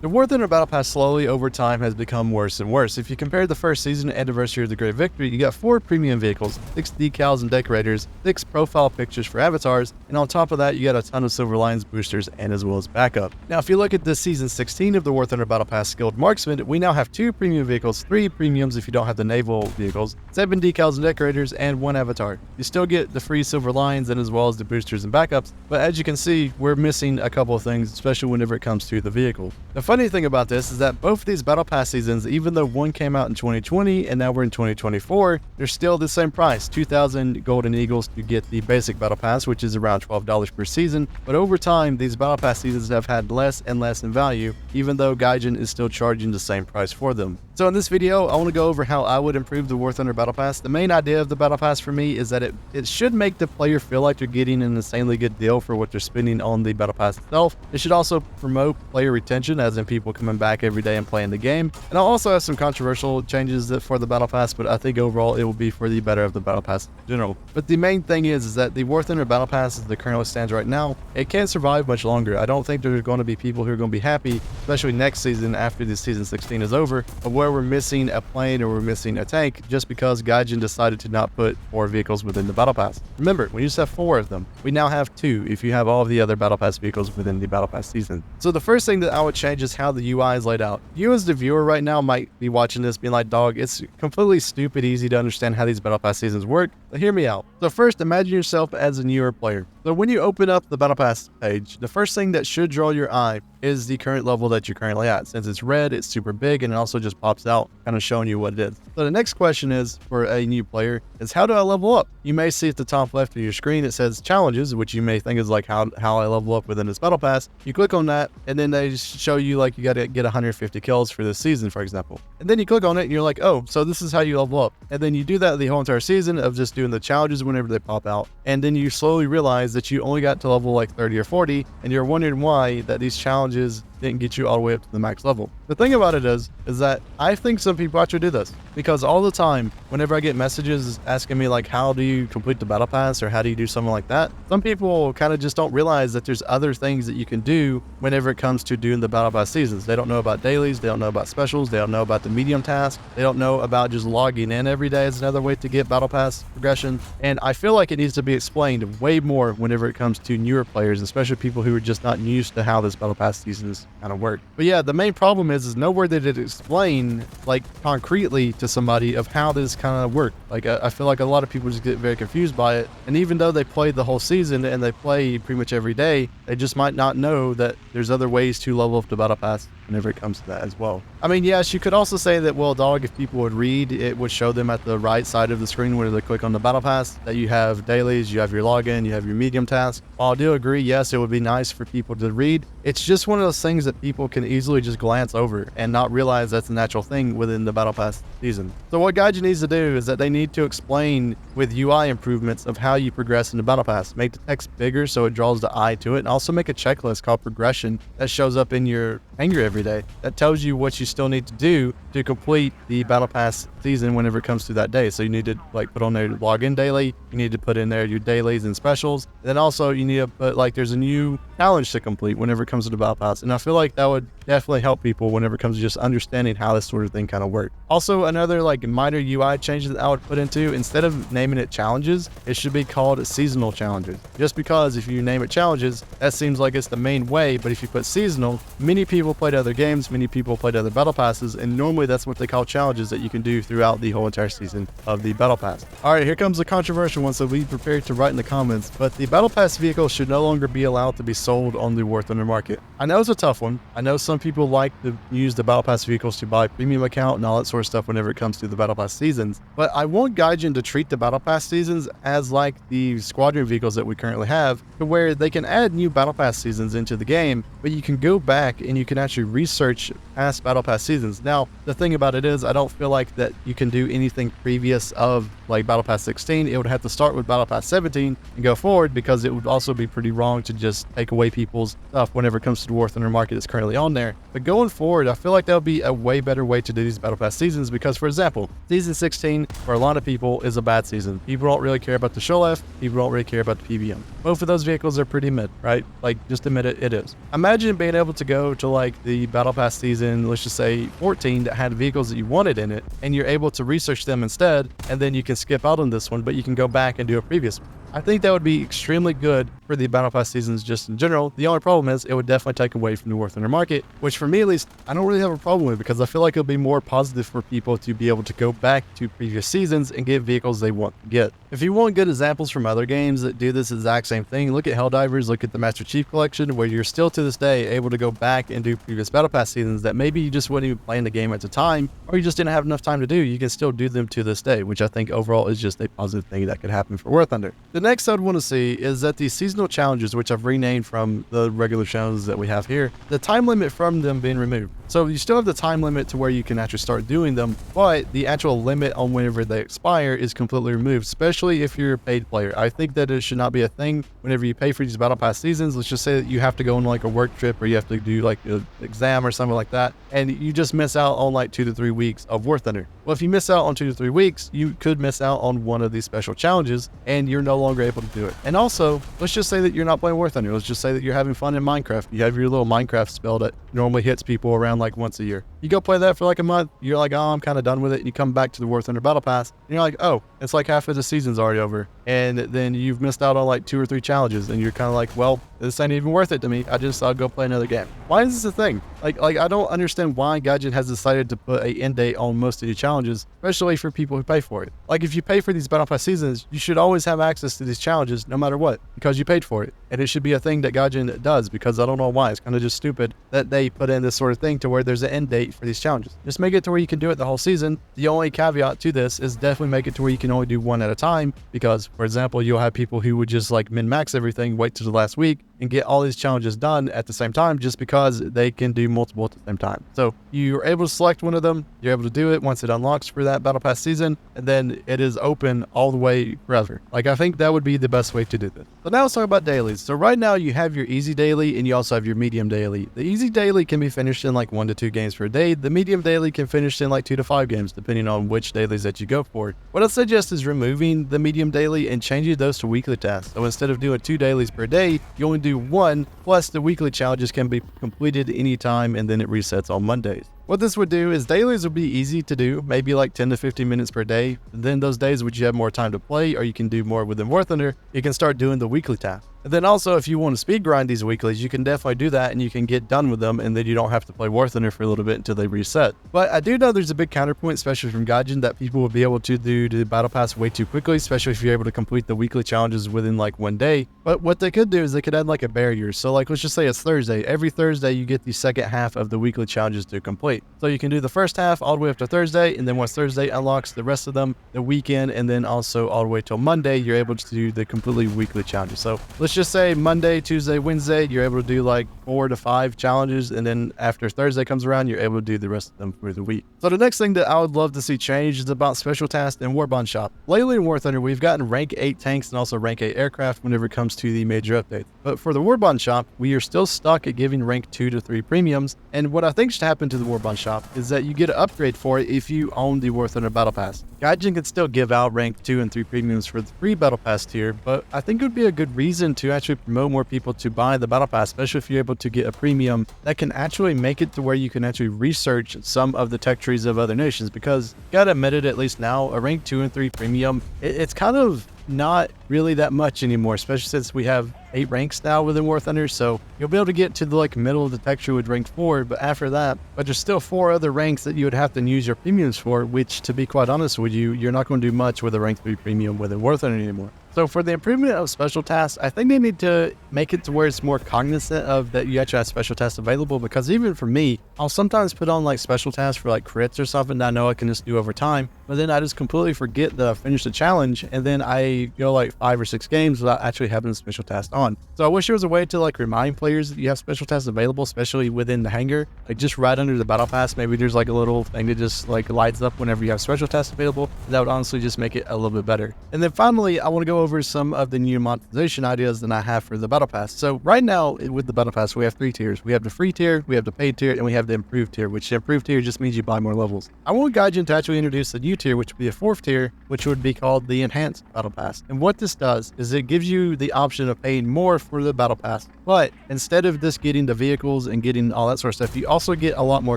The War Thunder Battle Pass slowly over time has become worse and worse. If you compare the first season Anniversary of the Great Victory, you got 4 premium vehicles, 6 decals and decorators, 6 profile pictures for avatars, and on top of that you got a ton of silver lions, boosters, and as well as backup. Now if you look at this season 16 of the War Thunder Battle Pass Skilled Marksman, we now have 2 premium vehicles, 3 premiums if you don't have the naval vehicles, 7 decals and decorators, and 1 avatar. You still get the free silver lions and as well as the boosters and backups, but as you can see, we're missing a couple of things, especially whenever it comes to the vehicle. The funny thing about this is that both of these Battle Pass seasons, even though one came out in 2020 and now we're in 2024, they're still the same price, 2,000 golden eagles to get the basic Battle Pass, which is around $12 per season. But over time, these Battle Pass seasons have had less and less in value, even though Gaijin is still charging the same price for them. So in this video, I want to go over how I would improve the War Thunder Battle Pass. The main idea of the Battle Pass for me is that it should make the player feel like they're getting an insanely good deal for what they're spending on the Battle Pass itself. It should also promote player retention, as in people coming back every day and playing the game. And I'll also have some controversial changes for the Battle Pass, but I think overall it will be for the better of the Battle Pass in general. But the main thing is that the War Thunder Battle Pass, as it currently stands right now, it can't survive much longer. I don't think there's going to be people who are going to be happy, especially next season after this season 16 is over, of where we're missing a plane or we're missing a tank just because Gaijin decided to not put 4 vehicles within the Battle Pass. Remember, we used to have 4 of them. We now have 2 if you have all of the other Battle Pass vehicles within the Battle Pass season. So the first thing that I would change is how the UI is laid out. You as the viewer right now might be watching this being like, dog, it's completely stupid easy to understand how these Battle Pass seasons work, but hear me out. So first, imagine yourself as a newer player. So when you open up the Battle Pass page, the first thing that should draw your eye is the current level that you're currently at. Since it's red, it's super big, and it also just pops out, kind of showing you what it is. So the next question is, for a new player, is how do I level up? You may see at the top left of your screen, it says challenges, which you may think is like how I level up within this Battle Pass. You click on that, and then they show you like you got to get 150 kills for this season, for example. And then you click on it, and you're like, oh, so this is how you level up. And then you do that the whole entire season of just doing the challenges whenever they pop out. And then you slowly realize that you only got to level like 30 or 40, and you're wondering why that these challenges didn't get you all the way up to the max level. The thing about it is that I think some people actually do this, because all the time whenever I get messages asking me like, how do you complete the Battle Pass or how do you do something like that, some people kind of just don't realize that there's other things that you can do whenever it comes to doing the Battle Pass seasons. They don't know about dailies, they don't know about specials, they don't know about the medium task, they don't know about just logging in every day as another way to get Battle Pass progression. And I feel like it needs to be explained way more whenever it comes to newer players, especially people who are just not used to how this Battle Pass seasons kind of work. But yeah, the main problem is nowhere did it explain like concretely to somebody of how this kind of worked. Like I feel like a lot of people just get very confused by it, and even though they played the whole season and they play pretty much every day, they just might not know that there's other ways to level up the Battle Pass whenever it comes to that as well. I mean, yes, you could also say that, well, dog, if people would read, it would show them at the right side of the screen where they click on the Battle Pass that you have dailies, you have your login, you have your medium task. While I do agree, yes, it would be nice for people to read, it's just one of those things that people can easily just glance over and not realize that's a natural thing within the Battle Pass season. So what Gaijin needs to do is that they need to explain with UI improvements of how you progress in the Battle Pass. Make the text bigger so it draws the eye to it, and also make a checklist called progression that shows up in your hanger every day that tells you what you still need to do to complete the Battle Pass season whenever it comes to that day. So you need to like put on there login daily, you need to put in there your dailies and specials, and then also you need to put like there's a new challenge to complete whenever it comes to the Battle Pass. And I feel like that would definitely help people whenever it comes to just understanding how this sort of thing kind of works. Also, another like minor UI change that I would put into, instead of naming it challenges, it should be called seasonal challenges. Just because if you name it challenges, that seems like it's the main way, but if you put seasonal, many people played other games, many people played other Battle Passes, and normally that's what they call challenges that you can do throughout the whole entire season of the Battle Pass. Alright, here comes the controversial one, so be prepared to write in the comments, but the Battle Pass vehicle should no longer be allowed to be sold on the War Thunder market. I know it's a tough one. I know some people like to use the Battle Pass vehicles to buy premium account and all that sort of stuff whenever it comes to the Battle Pass seasons, but I want Gaijin to treat the Battle Pass seasons as like the squadron vehicles that we currently have, to where they can add new Battle Pass seasons into the game, but you can go back and you can actually research past Battle Pass seasons. Now, the thing about it is I don't feel like that you can do anything previous of like Battle Pass 16, it would have to start with Battle Pass 17 and go forward, because it would also be pretty wrong to just take away people's stuff whenever it comes to the War Thunder market that's currently on there. But going forward, I feel like that would be a way better way to do these Battle Pass seasons, because, for example, Season 16 for a lot of people is a bad season. People don't really care about the Sholef, people don't really care about the PBM. Both of those vehicles are pretty mid, right? Like, just admit it, it is. Imagine being able to go to like the Battle Pass season, let's just say 14, that had vehicles that you wanted in it, and you're able to research them instead, and then you can skip out on this one, but you can go back and do a previous one. I think that would be extremely good for the Battle Pass seasons just in general. The only problem is it would definitely take away from the War Thunder market, which for me at least, I don't really have a problem with, because I feel like it'll be more positive for people to be able to go back to previous seasons and get vehicles they want to get. If you want good examples from other games that do this exact same thing, look at Helldivers, look at the Master Chief Collection, where you're still to this day able to go back and do previous Battle Pass seasons that maybe you just wouldn't even play in the game at the time, or you just didn't have enough time to do. You can still do them to this day, which I think overall is just a positive thing that could happen for War Thunder. The next I'd want to see is that the seasonal challenges, which I've renamed from the regular challenges that we have here, the time limit from them being removed. So you still have the time limit to where you can actually start doing them, but the actual limit on whenever they expire is completely removed, especially if you're a paid player. I think that it should not be a thing whenever you pay for these Battle Pass seasons. Let's just say that you have to go on like a work trip, or you have to do like an exam or something like that, and you just miss out on like 2 to 3 weeks of War Thunder. Well, if you miss out on 2 to 3 weeks, you could miss out on one of these special challenges, and you're no longer able to do it. And also, let's just say that you're not playing War Thunder. Let's just say that you're having fun in Minecraft. You have your little Minecraft spell that normally hits people around like once a year. You go play that for like a month, you're like, oh, I'm kind of done with it, and you come back to the War Thunder Battle Pass, and you're like, oh, it's like half of the season's already over, and then you've missed out on like 2 or 3 challenges, and you're kind of like, well, this ain't even worth it to me. I'll go play another game. Why is this a thing? Like I don't understand why Gaijin has decided to put an end date on most of the challenges, especially for people who pay for it. Like, if you pay for these Battle Pass seasons, you should always have access to these challenges no matter what, because you paid for it. And it should be a thing that Gaijin does, because I don't know why. It's kind of just stupid that they put in this sort of thing to where there's an end date for these challenges. Just make it to where you can do it the whole season. The only caveat to this is definitely make it to where you can only do one at a time, because, for example, you'll have people who would just like min-max everything, wait till the last week, and get all these challenges done at the same time just because they can do multiple at the same time. So you're able to select one of them, you're able to do it once it unlocks for that Battle Pass season, and then it is open all the way forever. Like, I think that would be the best way to do this. So now let's talk about dailies. So right now you have your easy daily and you also have your medium daily. The easy daily can be finished in like 1 to 2 games per day. The medium daily can finish in like 2 to 5 games, depending on which dailies that you go for. What I suggest is removing the medium daily and changing those to weekly tasks. So instead of doing 2 dailies per day, you only do 1, plus the weekly challenges can be completed anytime, and then it resets on Mondays. What this would do is dailies would be easy to do, maybe like 10 to 15 minutes per day. And then those days which you have more time to play, or you can do more within War Thunder, you can start doing the weekly tasks. And then also, if you want to speed grind these weeklies, you can definitely do that, and you can get done with them, and then you don't have to play War Thunder for a little bit until they reset. But I do know there's a big counterpoint, especially from Gaijin, that people will be able to do the Battle Pass way too quickly, especially if you're able to complete the weekly challenges within like 1 day. But what they could do is they could add like a barrier. So like, let's just say it's Thursday. Every Thursday you get the second half of the weekly challenges to complete. So you can do the first half all the way up to Thursday, and then once Thursday unlocks the rest of them, the weekend, and then also all the way till Monday, you're able to do the completely weekly challenges. So let's just say Monday, Tuesday, Wednesday, you're able to do like 4 to 5 challenges, and then after Thursday comes around, you're able to do the rest of them for the week. So the next thing that I would love to see change is about special tasks and Warbond Shop. Lately in War Thunder, we've gotten rank 8 tanks and also rank 8 aircraft whenever it comes to the major updates. But for the Warbond Shop, we are still stuck at giving rank 2 to 3 premiums, and what I think should happen to the Warbond Shop is that you get an upgrade for it if you own the War Thunder Battle Pass. Gaijin can still give out rank 2 and 3 premiums for the free Battle Pass tier, but I think it would be a good reason to actually promote more people to buy the Battle Pass, especially if you're able to get a premium that can actually make it to where you can actually research some of the tech trees of other nations, because gotta admit it, at least now, a rank 2 and 3 premium, it's kind of not really that much anymore, especially since we have 8 ranks now within War Thunder. So you'll be able to get to the like middle of the tech tree with rank 4, but after that, there's still 4 other ranks that you would have to use your premiums for, which, to be quite honest with you, you're not going to do much with a rank 3 premium within War Thunder anymore. So for the improvement of special tasks, I think they need to make it to where it's more cognizant of that you actually have special tasks available, because even for me, I'll sometimes put on like special tasks for like crits or something that I know I can just do over time, but then I just completely forget that I finished the challenge, and then I go like 5 or 6 games without actually having the special task on. So I wish there was a way to like remind players that you have special tasks available, especially within the hangar, like just right under the battle pass. Maybe there's like a little thing that just like lights up whenever you have special tasks available. That would honestly just make it a little bit better. And then finally, I want to go over some of the new monetization ideas that I have for the battle pass. So right now with the battle pass, we have 3 tiers. We have the free tier, we have the paid tier, and we have the improved tier, which the improved tier just means you buy more levels. I want Gaijin to actually introduce a new tier, which would be a 4th tier, which would be called the enhanced battle pass. And what this does is it gives you the option of paying more for the battle pass, but instead of just getting the vehicles and getting all that sort of stuff, you also get a lot more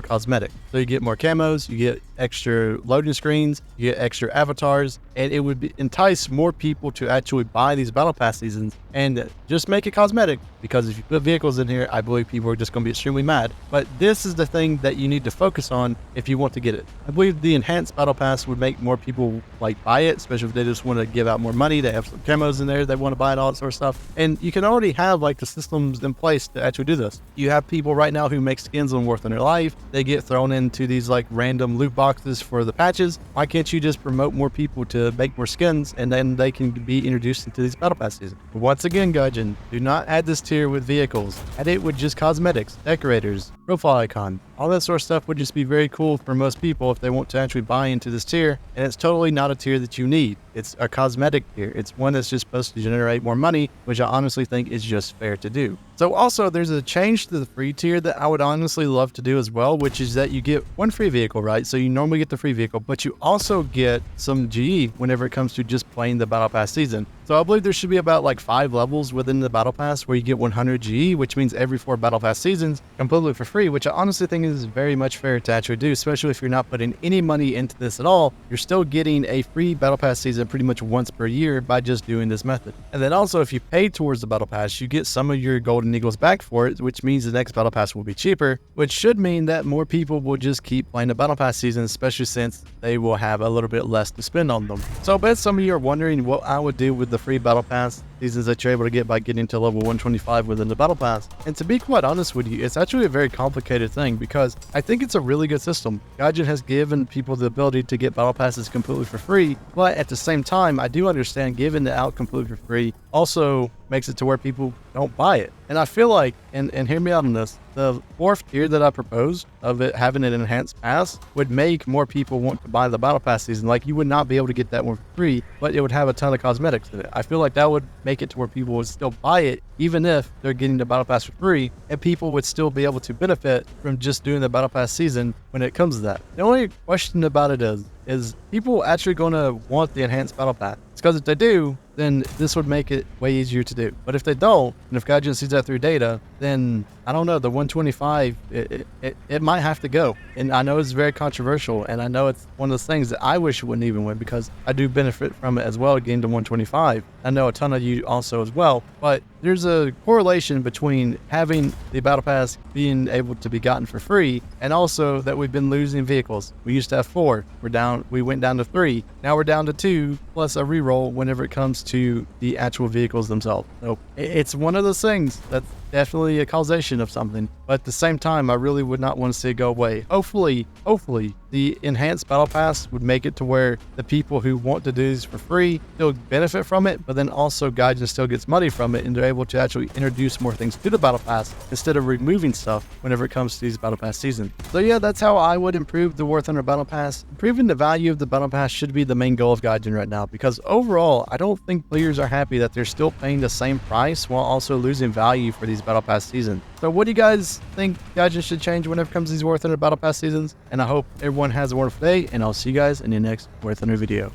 cosmetic. So you get more camos, you get extra loading screens, you get extra avatars, and it would entice more people to actually buy these battle pass seasons and just make it cosmetic, because if you put vehicles in here, I believe people are just going to be extremely mad. But this is the thing that you need to focus on if you want to get it. I believe the enhanced battle pass would make more people like buy it, especially if they just want to give out more money. They have some camos in there, they want to buy it, all that sort of stuff. And you can already have like the systems in place to actually do this. You have people right now who make skins on Worth in Their Life. They get thrown into these like random loot boxes for the patches. Why can't you just promote more people to make more skins, and then they can be introduced into these battle pass seasons? But once again, Gaijin, do not add this tier with vehicles. Add it with just cosmetics, decorators, profile icon. All that sort of stuff would just be very cool for most people if they want to actually buy into this tier. And it's totally not a tier that you need. It's a cosmetic tier. It's one that's just supposed to generate more money, which I honestly think is just fair to do. So also there's a change to the free tier that I would honestly love to do as well, which is that you get 1 free vehicle, right? So you normally get the free vehicle, but you also get some GE whenever it comes to just playing the battle pass season. So I believe there should be about like 5 levels within the battle pass where you get 100 GE, which means every 4 battle pass seasons completely for free, which I honestly think is very much fair to actually do, especially if you're not putting any money into this at all. You're still getting a free battle pass season pretty much once per year by just doing this method. And then also, if you pay towards the battle pass, you get some of your golden eagles back for it, which means the next battle pass will be cheaper, which should mean that more people will just keep playing the battle pass season, especially since they will have a little bit less to spend on them. So I bet some of you are wondering what I would do with the free battle pass seasons that you're able to get by getting to level 125 within the battle pass. And to be quite honest with you, it's actually a very complicated thing, because I think it's a really good system. Gaijin has given people the ability to get battle passes completely for free, but at the same time, I do understand giving it out completely for free also makes it to where people don't buy it. And I feel like, and hear me out on this, the 4th tier that I proposed of it having an enhanced pass would make more people want to buy the battle pass season. Like, you would not be able to get that one for free, but it would have a ton of cosmetics in it. I feel like that would make it to where people would still buy it, even if they're getting the battle pass for free, and people would still be able to benefit from just doing the battle pass season when it comes to that. The only question about it is people actually going to want the enhanced battle pass? It's because if they do, then this would make it way easier to do. But if they don't, and if Gaijin sees that through data, then I don't know, the 125, it might have to go. And I know it's very controversial, and I know it's one of those things that I wish it wouldn't even win, because I do benefit from it as well, getting to 125. I know a ton of you also as well, but there's a correlation between having the battle pass being able to be gotten for free, and also that we've been losing vehicles. We used to have 4, we went down to 3, now we're down to 2, plus a reroll whenever it comes to the actual vehicles themselves. So it's one of those things that's definitely a causation of something, but at the same time, I really would not want to see it go away. Hopefully the enhanced battle pass would make it to where the people who want to do this for free still benefit from it, but then also Gaijin still gets money from it, and they're able to actually introduce more things to the battle pass instead of removing stuff whenever it comes to these battle pass seasons. So yeah, that's how I would improve the War Thunder battle pass. Improving the value of the battle pass should be the main goal of Gaijin right now, because overall, I don't think players are happy that they're still paying the same price while also losing value for these battle pass seasons. So what do you guys think Gaijin should change whenever it comes to these War Thunder battle pass seasons? And I hope everyone has a wonderful day, and I'll see you guys in the next War Thunder video.